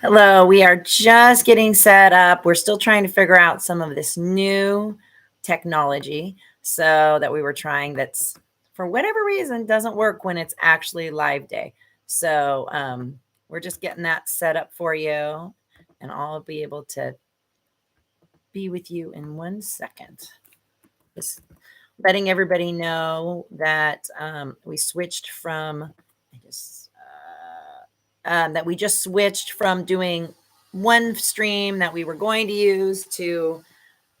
Hello, we are just getting set up. We're still trying to figure out some of this new technology so that we were trying that's for whatever reason doesn't work when it's actually live day. So we're just getting that set up for you and I'll be able to be with you in 1 second. Just letting everybody know that we switched from, I just that we just switched from doing one stream that we were going to use to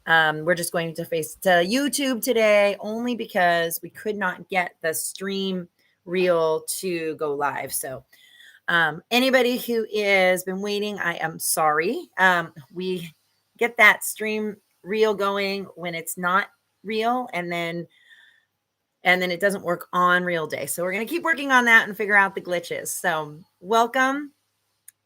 we're just going to face to YouTube today only because we could not get the stream reel to go live. So anybody who has been waiting, I am sorry. We get that stream reel going when it's not real, and then it doesn't work on real day. So we're going to keep working on that and figure out the glitches. So welcome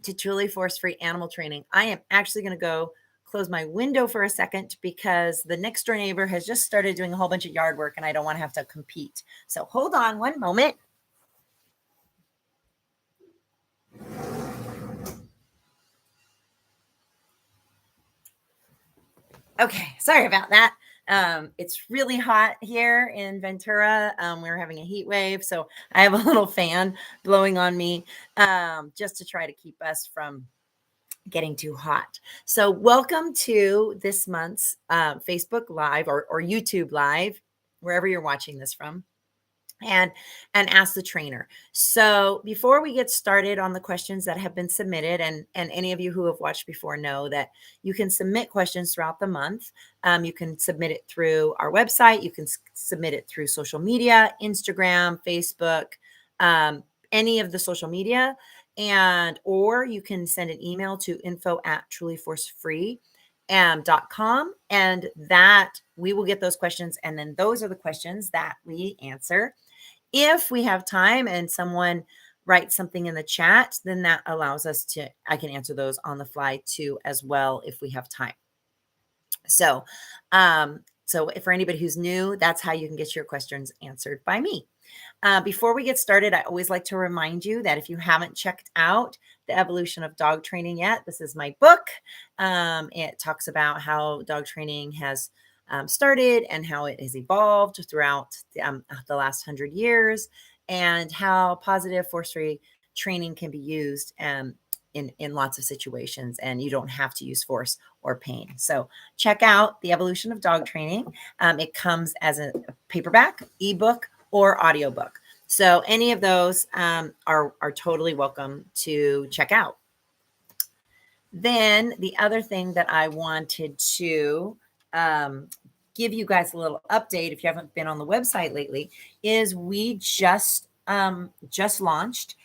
to Truly Force Free Animal Training. I am actually going to go close my window for a second because the next door neighbor has just started doing a whole bunch of yard work and I don't want to have to compete. So hold on one moment. Okay, sorry about that. It's really hot here in Ventura. We're having a heat wave, so I have a little fan blowing on me just to try to keep us from getting too hot. So welcome to this month's Facebook Live or YouTube Live, wherever you're watching this from. And ask the trainer. So before we get started on the questions that have been submitted, and any of you who have watched before know that you can submit questions throughout the month. You can submit it through our website. You can submit it through social media, Instagram, Facebook, any of the social media, or you can send an email to info@trulyforcefree.com, and that we will get those questions, and then those are the questions that we answer. If we have time and someone writes something in the chat, then that allows us to, I can answer those on the fly too, as well, if we have time. So for anybody who's new, that's how you can get your questions answered by me. Before we get started, I always like to remind you that if you haven't checked out The Evolution of Dog Training yet, this is my book. It talks about how dog training has started and how it has evolved throughout the last 100 years, and how positive force-free training can be used in lots of situations, and you don't have to use force or pain. So check out The Evolution of Dog Training. It comes as a paperback, ebook, or audiobook. So any of those are totally welcome to check out. Then the other thing that I wanted to give you guys a little update, if you haven't been on the website lately, is we just launched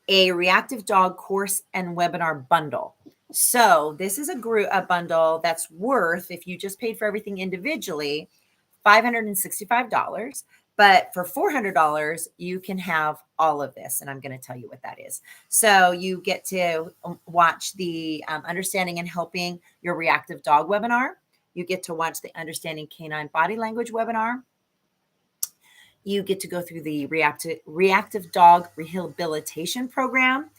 a reactive dog course and webinar bundle. So this is a bundle that's worth, if you just paid for everything individually, $565. But for $400, you can have all of this. And I'm going to tell you what that is. So you get to watch the Understanding and Helping Your Reactive Dog webinar. You get to watch the Understanding Canine Body Language webinar. You get to go through the reactive dog rehabilitation program.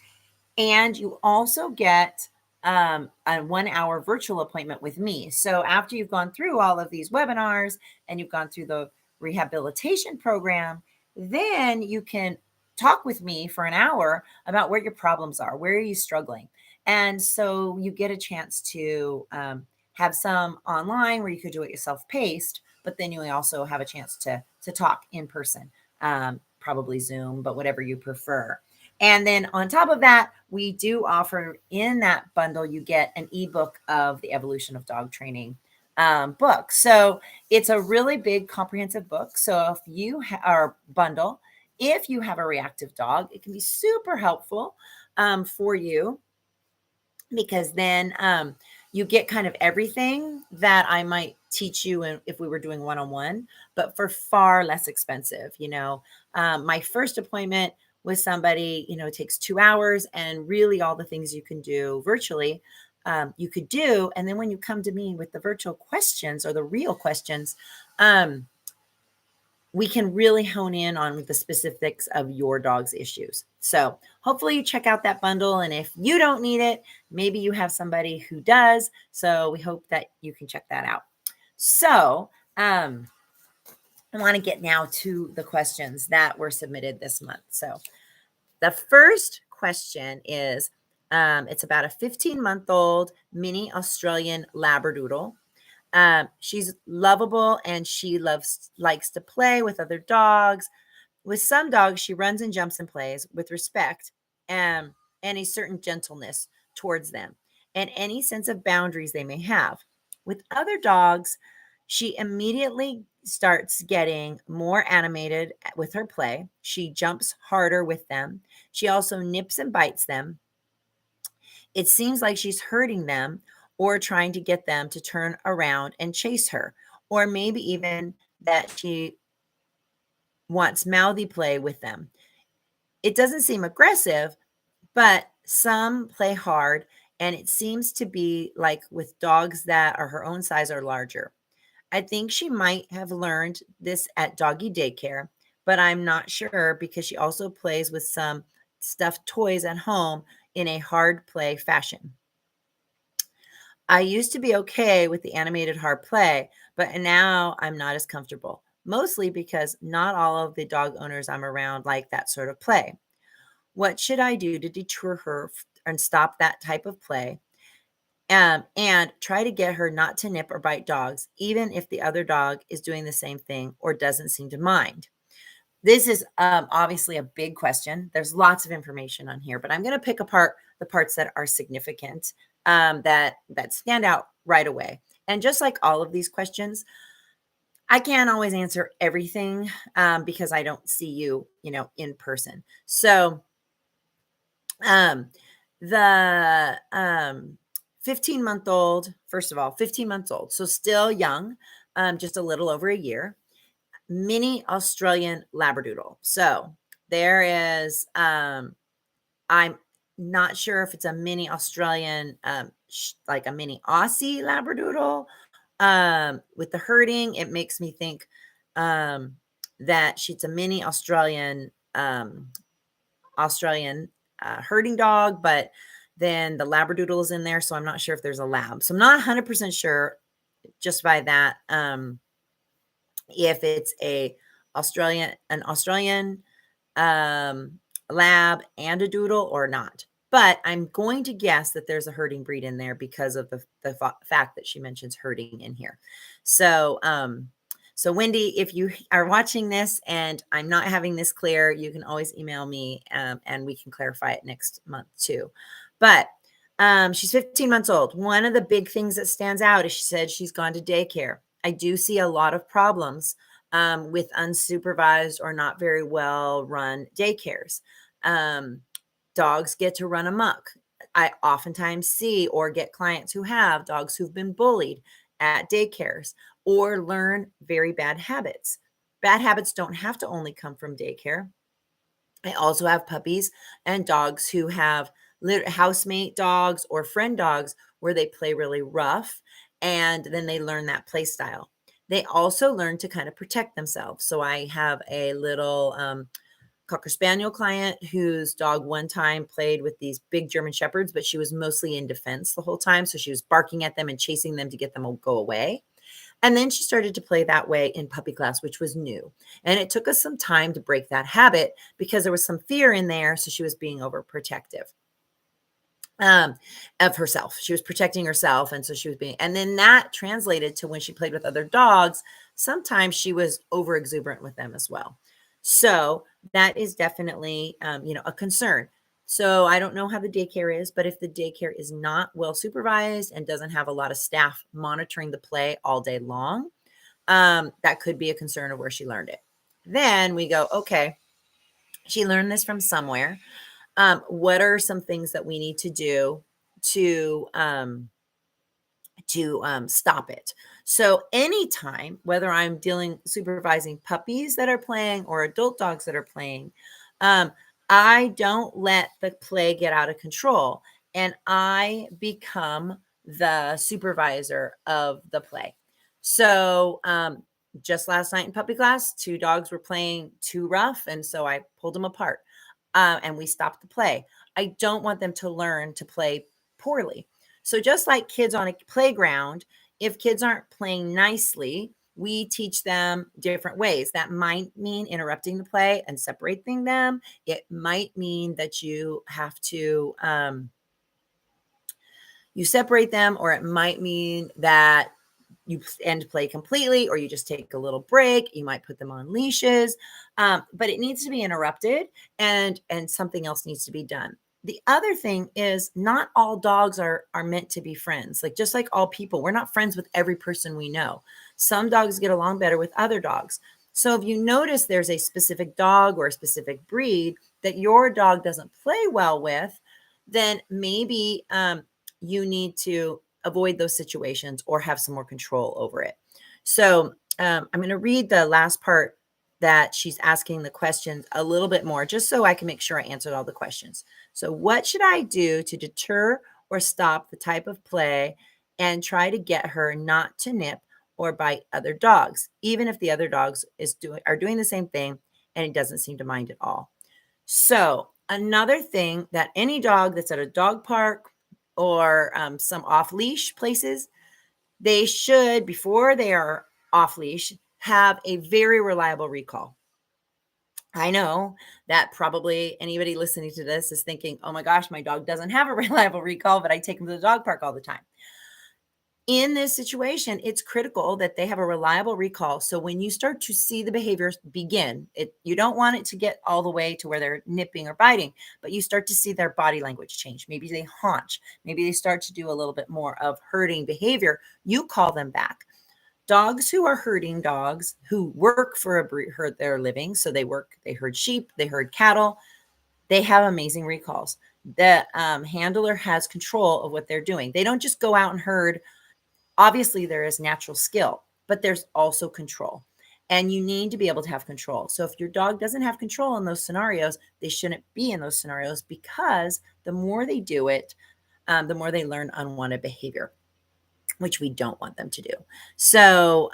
And you also get a 1-hour virtual appointment with me. So after you've gone through all of these webinars and you've gone through the rehabilitation program, then you can talk with me for an hour about where your problems are, where are you struggling. And so you get a chance to have some online where you could do it self-paced, but then you also have a chance to talk in person, probably Zoom, but whatever you prefer. And then on top of that, we do offer in that bundle, you get an ebook of The Evolution of Dog Training book. So it's a really big comprehensive book. So if you are bundle, if you have a reactive dog, it can be super helpful for you, because then you get kind of everything that I might teach you if we were doing one-on-one, but for far less expensive. My first appointment with somebody, it takes 2 hours, and really all the things you can do virtually, you could do. And then when you come to me with the virtual questions or the real questions, we can really hone in on the specifics of your dog's issues. So hopefully you check out that bundle. And if you don't need it, maybe you have somebody who does. So we hope that you can check that out. So I want to get now to the questions that were submitted this month. So the first question is, it's about a 15-month-old mini Australian Labradoodle. She's lovable and she likes to play with other dogs. With some dogs, she runs and jumps and plays with respect and a certain gentleness towards them and any sense of boundaries they may have. With other dogs, she immediately starts getting more animated with her play. She jumps harder with them. She also nips and bites them. It seems like she's hurting them or trying to get them to turn around and chase her, or maybe even that she wants mouthy play with them. It doesn't seem aggressive, but some play hard, and it seems to be like with dogs that are her own size or larger. I think she might have learned this at doggy daycare, but I'm not sure because she also plays with some stuffed toys at home in a hard play fashion. I used to be okay with the animated hard play, but now I'm not as comfortable, mostly because not all of the dog owners I'm around like that sort of play. What should I do to deter her and stop that type of play? And try to get her not to nip or bite dogs, even if the other dog is doing the same thing or doesn't seem to mind. This is obviously a big question. There's lots of information on here, but I'm going to pick apart the parts that are significant, that stand out right away. And just like all of these questions, I can't always answer everything because I don't see you, in person. So um, the 15-month-old, first of all, 15 months old, so still young, just a little over a year, mini Australian Labradoodle. So there is, I'm not sure if it's a mini Australian, like a mini Aussie Labradoodle. With the herding, it makes me think that she's a mini Australian herding dog, but then the Labradoodle is in there, so I'm not sure if there's a lab. So I'm not 100% sure just by that if it's an Australian lab and a doodle or not. But I'm going to guess that there's a herding breed in there because of the fact that she mentions herding in here. So, so Wendy, if you are watching this and I'm not having this clear, you can always email me and we can clarify it next month too. But she's 15 months old. One of the big things that stands out is she said she's gone to daycare. I do see a lot of problems with unsupervised or not very well run daycares. Dogs get to run amok. I oftentimes see or get clients who have dogs who've been bullied at daycares or learn very bad habits. Bad habits don't have to only come from daycare. I also have puppies and dogs who have housemate dogs or friend dogs where they play really rough and then they learn that play style. They also learn to kind of protect themselves. So I have a little Cocker Spaniel client whose dog one time played with these big German Shepherds, but she was mostly in defense the whole time. So she was barking at them and chasing them to get them to go away. And then she started to play that way in puppy class, which was new. And it took us some time to break that habit because there was some fear in there. So she was being overprotective of herself. She was protecting herself. And so she was being, and then that translated to when she played with other dogs, sometimes she was over exuberant with them as well. So that is definitely, a concern. So I don't know how the daycare is, but if the daycare is not well supervised and doesn't have a lot of staff monitoring the play all day long, that could be a concern of where she learned it. Then we go, okay, she learned this from somewhere. What are some things that we need to do to stop it? So anytime, whether I'm supervising puppies that are playing or adult dogs that are playing, I don't let the play get out of control and I become the supervisor of the play. So just last night in puppy class, two dogs were playing too rough. And so I pulled them apart and we stopped the play. I don't want them to learn to play poorly. So just like kids on a playground, if kids aren't playing nicely, we teach them different ways. That might mean interrupting the play and separating them. It might mean that you have to you separate them, or it might mean that you end play completely, or you just take a little break. You might put them on leashes, but it needs to be interrupted, and something else needs to be done. The other thing is, not all dogs are meant to be friends. Like, just like all people, we're not friends with every person we know. Some dogs get along better with other dogs. So if you notice there's a specific dog or a specific breed that your dog doesn't play well with, then maybe you need to avoid those situations or have some more control over it. So I'm going to read the last part that she's asking the questions a little bit more, just so I can make sure I answered all the questions. So, what should I do to deter or stop the type of play and try to get her not to nip or bite other dogs, even if the other dogs are doing the same thing and it doesn't seem to mind at all? So, another thing that any dog that's at a dog park or some off leash places, they should, before they are off leash, have a very reliable recall. I know that probably anybody listening to this is thinking, oh my gosh, my dog doesn't have a reliable recall, but I take him to the dog park all the time. In this situation, it's critical that they have a reliable recall. So when you start to see the behaviors begin, you don't want it to get all the way to where they're nipping or biting, but you start to see their body language change. Maybe they haunch. Maybe they start to do a little bit more of herding behavior. You call them back. Dogs who are herding dogs, who work for herd their living, so they herd sheep, they herd cattle, they have amazing recalls. The handler has control of what they're doing. They don't just go out and herd. Obviously, there is natural skill, but there's also control. And you need to be able to have control. So if your dog doesn't have control in those scenarios, they shouldn't be in those scenarios, because the more they do it, the more they learn unwanted behavior, which we don't want them to do. So,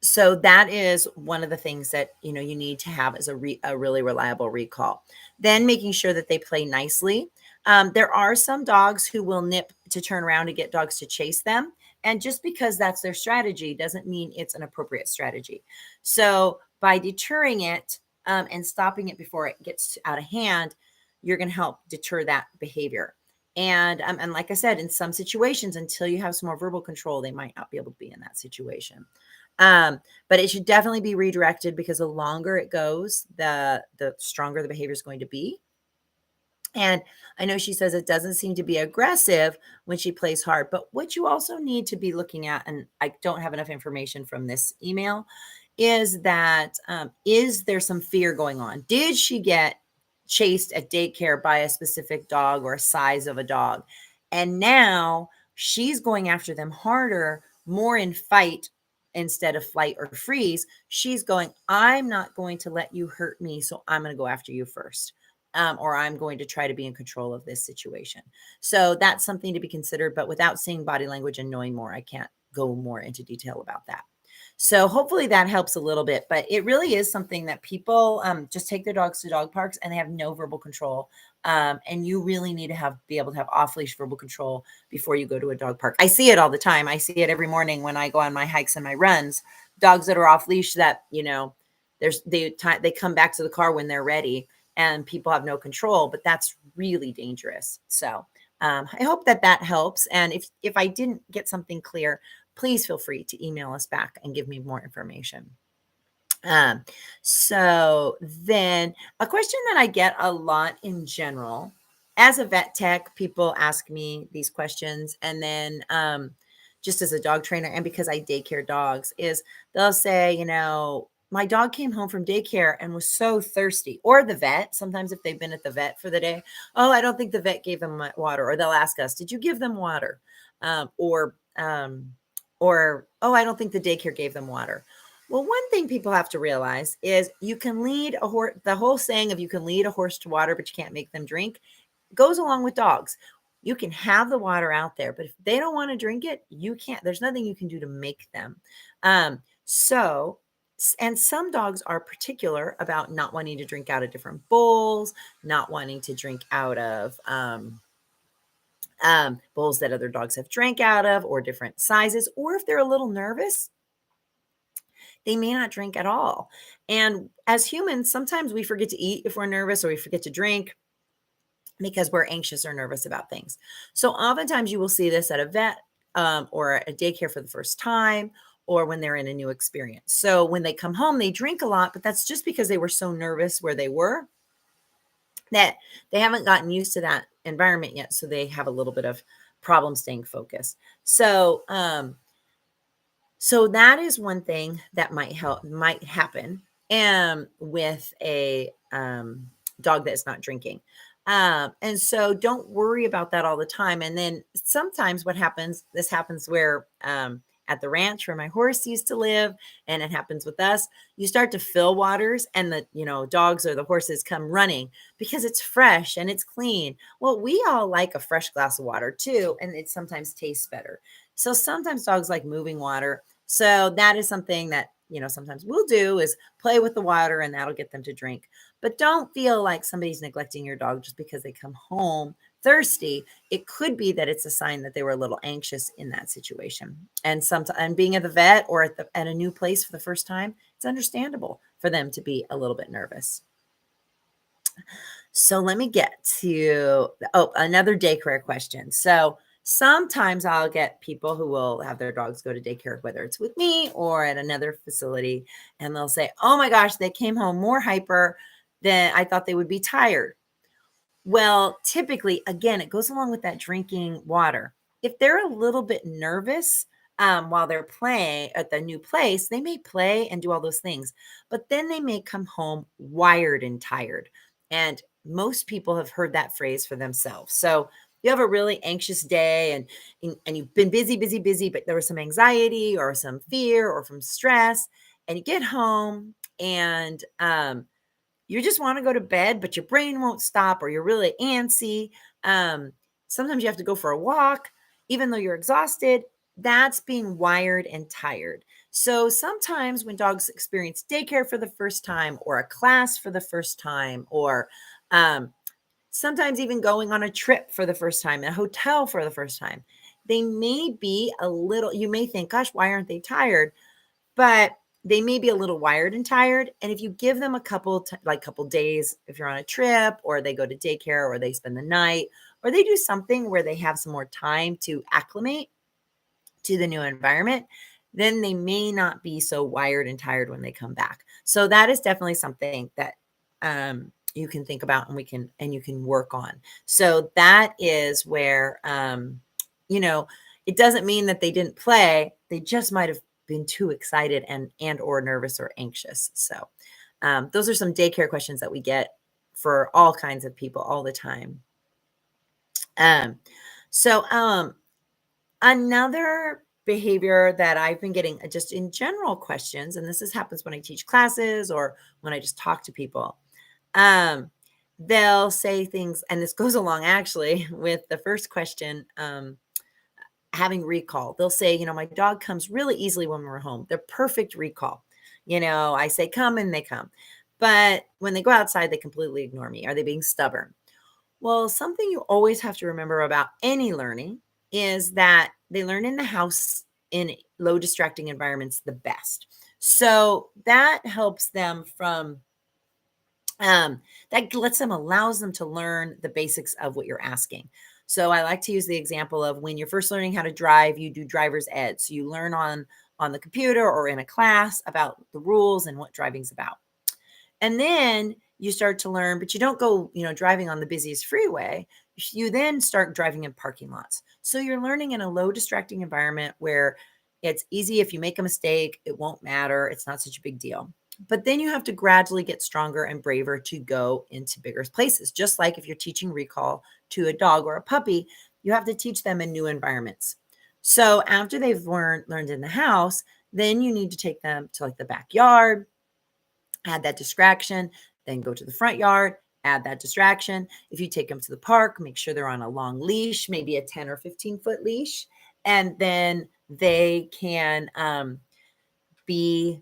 so that is one of the things that you need to have as a really reliable recall. Then making sure that they play nicely. There are some dogs who will nip to turn around to get dogs to chase them, and just because that's their strategy doesn't mean it's an appropriate strategy. So by deterring it and stopping it before it gets out of hand, you're going to help deter that behavior. And like I said, in some situations, until you have some more verbal control, they might not be able to be in that situation. But it should definitely be redirected, because the longer it goes, the stronger the behavior is going to be. And I know she says it doesn't seem to be aggressive when she plays hard, but what you also need to be looking at, and I don't have enough information from this email, is that is there some fear going on? Did she get chased at daycare by a specific dog or a size of a dog, and now she's going after them harder, more in fight instead of flight or freeze? She's going, I'm not going to let you hurt me, so I'm going to go after you first. Or I'm going to try to be in control of this situation. So that's something to be considered. But without seeing body language and knowing more, I can't go more into detail about that. So hopefully that helps a little bit. But it really is something that people just take their dogs to dog parks and they have no verbal control. And you really need to be able to have off-leash verbal control before you go to a dog park. I see it all the time. I see it every morning when I go on my hikes and my runs. Dogs that are off-leash that, they come back to the car when they're ready, and people have no control, but that's really dangerous. So I hope that helps. And if I didn't get something clear, please feel free to email us back and give me more information. So then a question that I get a lot in general, as a vet tech, people ask me these questions. And then just as a dog trainer, and because I daycare dogs, is they'll say, my dog came home from daycare and was so thirsty. Or the vet, sometimes if they've been at the vet for the day, oh, I don't think the vet gave them water. Or they'll ask us, did you give them water? Or, oh, I don't think the daycare gave them water. Well, one thing people have to realize is you can lead a horse. The whole saying of you can lead a horse to water, but you can't make them drink, goes along with dogs. You can have the water out there, but if they don't want to drink it, you can't. There's nothing you can do to make them. So, and some dogs are particular about not wanting to drink out of different bowls, not wanting to drink out of bowls that other dogs have drank out of, or different sizes, or if they're a little nervous, they may not drink at all. And as humans, sometimes we forget to eat if we're nervous, or we forget to drink because we're anxious or nervous about things. So oftentimes you will see this at a vet, or a daycare for the first time, or when they're in a new experience. So when they come home, they drink a lot, but that's just because they were so nervous where they were that they haven't gotten used to that environment yet. So they have a little bit of problem staying focused. So that is one thing that might happen with a dog that's not drinking. And so don't worry about that all the time. And then sometimes this happens where at the ranch where my horse used to live, and it happens with us, you start to fill waters and the, dogs or the horses come running because it's fresh and it's clean. Well, we all like a fresh glass of water too, and it sometimes tastes better. So sometimes dogs like moving water. So that is something that, sometimes we'll do is play with the water, and that'll get them to drink. But don't feel like somebody's neglecting your dog just because they come home thirsty. It could be that it's a sign that they were a little anxious in that situation. And sometimes, and being at the vet or at a new place for the first time, it's understandable for them to be a little bit nervous. So let me get to another daycare question. So sometimes I'll get people who will have their dogs go to daycare, whether it's with me or at another facility, and they'll say, "Oh my gosh, they came home more hyper than I thought they would be tired." Well, typically, again, it goes along with that drinking water. If they're a little bit nervous while they're playing at the new place, they may play and do all those things, but then they may come home wired and tired. And most people have heard that phrase for themselves. So you have a really anxious day, and you've been busy, busy, busy, but there was some anxiety or some fear or from stress, and you get home and you just want to go to bed, but your brain won't stop, or you're really antsy. Sometimes you have to go for a walk, even though you're exhausted. That's being wired and tired. So sometimes when dogs experience daycare for the first time, or a class for the first time, or sometimes even going on a trip for the first time, a hotel for the first time, they may be you may think, gosh, why aren't they tired? But they may be a little wired and tired. And if you give them a couple days, if you're on a trip, or they go to daycare, or they spend the night, or they do something where they have some more time to acclimate to the new environment, then they may not be so wired and tired when they come back. So that is definitely something that you can think about, and you can work on. So that is where, it doesn't mean that they didn't play. They just might have been too excited and or nervous or anxious. So those are some daycare questions that we get for all kinds of people all the time. So another behavior that I've been getting just in general questions, and happens when I teach classes or when I just talk to people. They'll say things, and this goes along actually with the first question, having recall. They'll say, my dog comes really easily when we're home. They're perfect recall. I say come and they come. But when they go outside, they completely ignore me. Are they being stubborn? Well, something you always have to remember about any learning is that they learn in the house in low distracting environments the best. So that helps them allows them to learn the basics of what you're asking. So I like to use the example of when you're first learning how to drive, you do driver's ed. So you learn on the computer or in a class about the rules and what driving's about. And then you start to learn, but you don't go, driving on the busiest freeway. You then start driving in parking lots. So you're learning in a low distracting environment where it's easy. If you make a mistake, it won't matter. It's not such a big deal. But then you have to gradually get stronger and braver to go into bigger places. Just like if you're teaching recall to a dog or a puppy, you have to teach them in new environments. So after they've learned in the house, then you need to take them to like the backyard, add that distraction, then go to the front yard, add that distraction. If you take them to the park, make sure they're on a long leash, maybe a 10 or 15-foot leash, and then they can be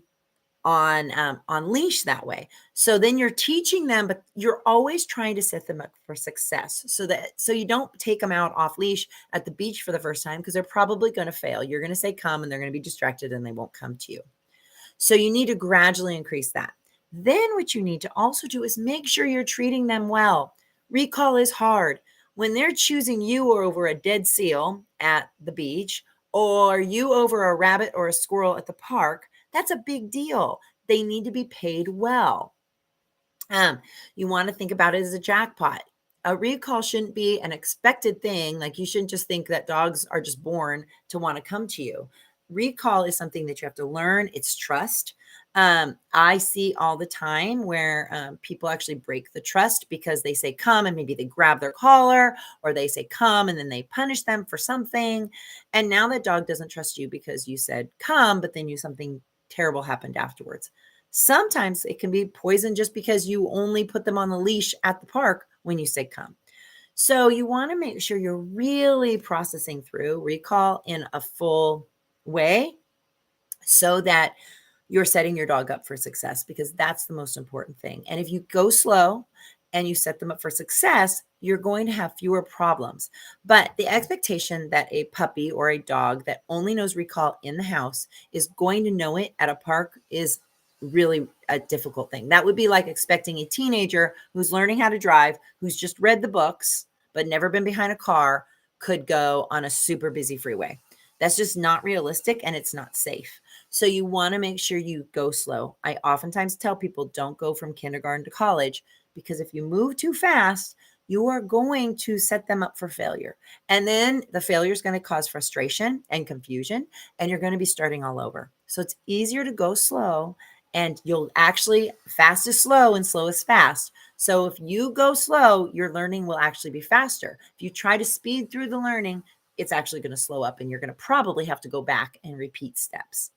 on leash that way. So then you're teaching them, but you're always trying to set them up for success so you don't take them out off leash at the beach for the first time, because they're probably going to fail. You're going to say come, and they're going to be distracted and they won't come to you. So you need to gradually increase that. Then what you need to also do is make sure you're treating them well. Recall is hard. When they're choosing you over a dead seal at the beach, or you over a rabbit or a squirrel at the park, that's a big deal. They need to be paid well. You want to think about it as a jackpot. A recall shouldn't be an expected thing. Like, you shouldn't just think that dogs are just born to want to come to you. Recall is something that you have to learn. It's trust. I see all the time where people actually break the trust because they say come, and maybe they grab their collar, or they say come and then they punish them for something. And now that dog doesn't trust you because you said come, but then something terrible happened afterwards. Sometimes it can be poison just because you only put them on the leash at the park when you say come. So you want to make sure you're really processing through recall in a full way so that you're setting your dog up for success, because that's the most important thing. And if you go slow and you set them up for success, you're going to have fewer problems. But the expectation that a puppy or a dog that only knows recall in the house is going to know it at a park is really a difficult thing. That would be like expecting a teenager who's learning how to drive, who's just read the books but never been behind a car, could go on a super busy freeway. That's just not realistic, and it's not safe. So you want to make sure you go slow. I oftentimes tell people, don't go from kindergarten to college, because if you move too fast, you are going to set them up for failure. And then the failure is going to cause frustration and confusion, and you're going to be starting all over. So it's easier to go slow, and you'll actually, fast is slow and slow is fast. So if you go slow, your learning will actually be faster. If you try to speed through the learning, it's actually going to slow up, and you're going to probably have to go back and repeat steps.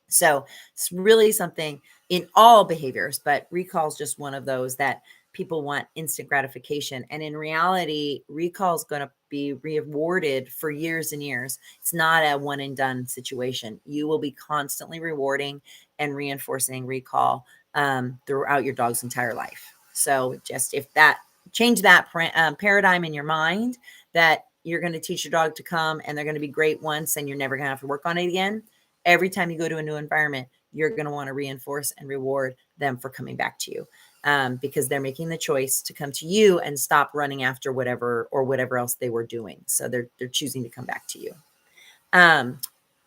So it's really something in all behaviors, but recall is just one of those that people want instant gratification. And in reality, recall is going to be rewarded for years and years. It's not a one and done situation. You will be constantly rewarding and reinforcing recall throughout your dog's entire life. So just change that paradigm in your mind, that you're going to teach your dog to come and they're going to be great once and you're never going to have to work on it again. Every time you go to a new environment, you're going to want to reinforce and reward them for coming back to you, because they're making the choice to come to you and stop running after whatever else they were doing. So they're choosing to come back to you.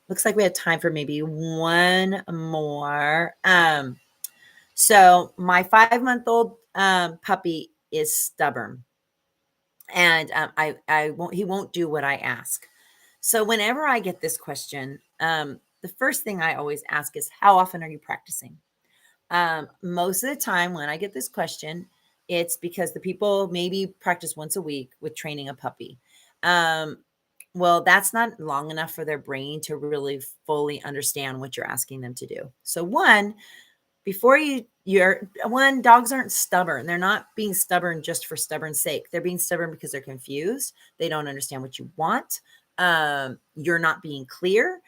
Looks like we have time for maybe one more. So my 5-month-old puppy is stubborn, and he won't do what I ask. So whenever I get this question, the first thing I always ask is, how often are you practicing? Most of the time when I get this question, it's because the people maybe practice once a week with training a puppy. Well, that's not long enough for their brain to really fully understand what you're asking them to do. So dogs aren't stubborn. They're not being stubborn just for stubborn's sake. They're being stubborn because they're confused. They don't understand what you want. You're not being clear.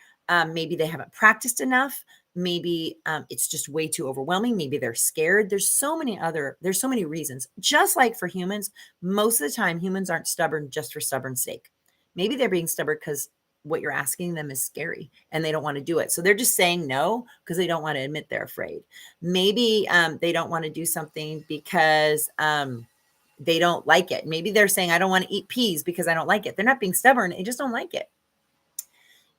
Maybe they haven't practiced enough. Maybe it's just way too overwhelming. Maybe they're scared. There's so many reasons. Just like for humans, most of the time humans aren't stubborn just for stubborn's sake. Maybe they're being stubborn because what you're asking them is scary and they don't want to do it. So they're just saying no because they don't want to admit they're afraid. Maybe they don't want to do something because they don't like it. Maybe they're saying, I don't want to eat peas because I don't like it. They're not being stubborn. They just don't like it.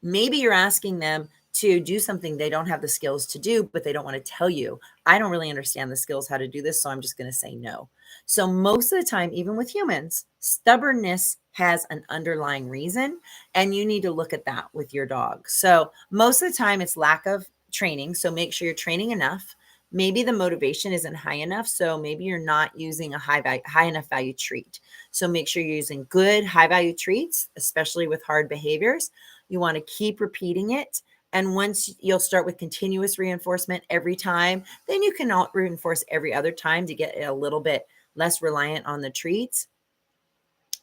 Maybe you're asking them to do something they don't have the skills to do, but they don't want to tell you, I don't really understand the skills how to do this, so I'm just going to say no. So most of the time, even with humans, stubbornness has an underlying reason, and you need to look at that with your dog. So most of the time it's lack of training. So make sure you're training enough. Maybe the motivation isn't high enough. So maybe you're not using a high enough value treat. So make sure you're using good high value treats, especially with hard behaviors. You want to keep repeating it. And once you'll start with continuous reinforcement every time, then you can reinforce every other time to get it a little bit less reliant on the treats,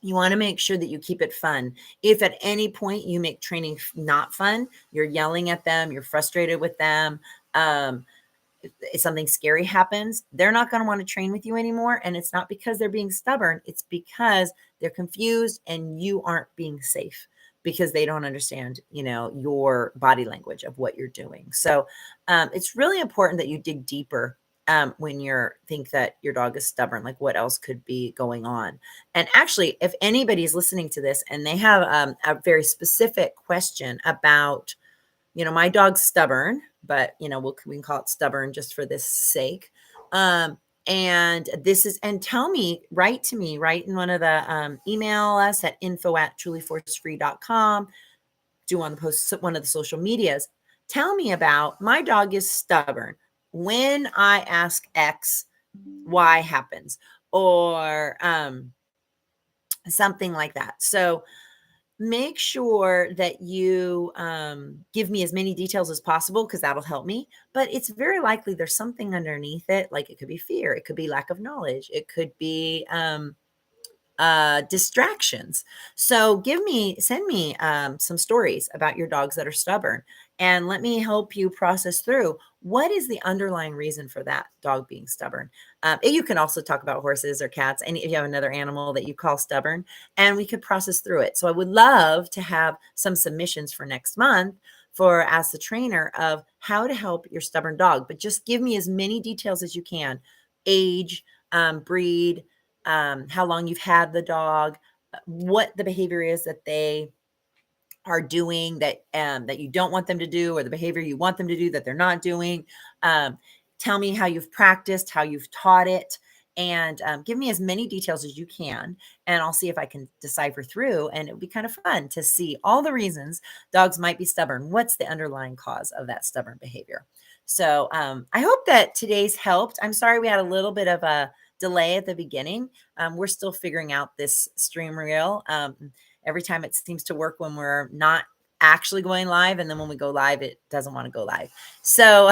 you want to make sure that you keep it fun. If at any point you make training not fun, you're yelling at them, you're frustrated with them, if something scary happens, they're not going to want to train with you anymore. And it's not because they're being stubborn, it's because they're confused and you aren't being safe because they don't understand, your body language of what you're doing. So it's really important that you dig deeper when you think that your dog is stubborn, like what else could be going on. And actually, if anybody's listening to this and they have a very specific question about, my dog's stubborn, but we can call it stubborn just for this sake. And tell me, write in one of the, email us at info@trulyforcefree.com, do on the post, one of the social medias. Tell me about my dog is stubborn. When I ask X, Y happens, or something like that. So make sure that you give me as many details as possible because that'll help me. But it's very likely there's something underneath it. Like it could be fear, it could be lack of knowledge, it could be distractions. So send me some stories about your dogs that are stubborn, and let me help you process through what is the underlying reason for that dog being stubborn. You can also talk about horses or cats, and if you have another animal that you call stubborn, and we could process through it. So I would love to have some submissions for next month for Ask the Trainer of how to help your stubborn dog, but just give me as many details as you can: age, breed, how long you've had the dog, what the behavior is that they are doing that you don't want them to do, or the behavior you want them to do that they're not doing. Tell me how you've practiced, how you've taught it, and give me as many details as you can, and I'll see if I can decipher through. And it would be kind of fun to see all the reasons dogs might be stubborn. What's the underlying cause of that stubborn behavior? So I hope that today's helped. I'm sorry we had a little bit of a delay at the beginning. We're still figuring out this stream reel. Every time it seems to work when we're not actually going live, and then when we go live, it doesn't want to go live. So,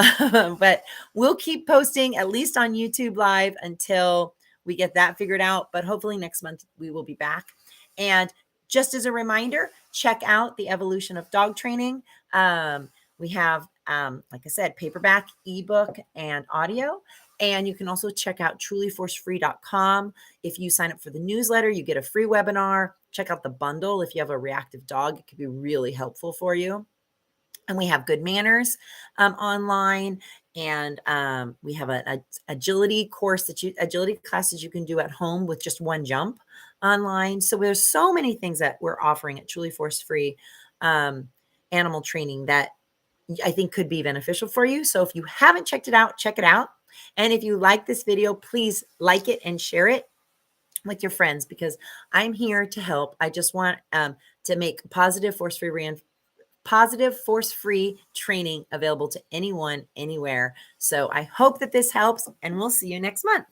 but we'll keep posting at least on YouTube Live until we get that figured out. But hopefully next month we will be back. And just as a reminder, check out the Evolution of Dog Training. We have, like I said, paperback, ebook, and audio. And you can also check out trulyforcefree.com. If you sign up for the newsletter, you get a free webinar. Check out the bundle. If you have a reactive dog, it could be really helpful for you. And we have Good Manners online. And we have an agility course agility classes you can do at home with just one jump online. So there's so many things that we're offering at Truly Force Free animal training that I think could be beneficial for you. So if you haven't checked it out, check it out. And if you like this video, please like it and share it with your friends, because I'm here to help. I just want to make positive force-free training available to anyone, anywhere. So I hope that this helps, and we'll see you next month.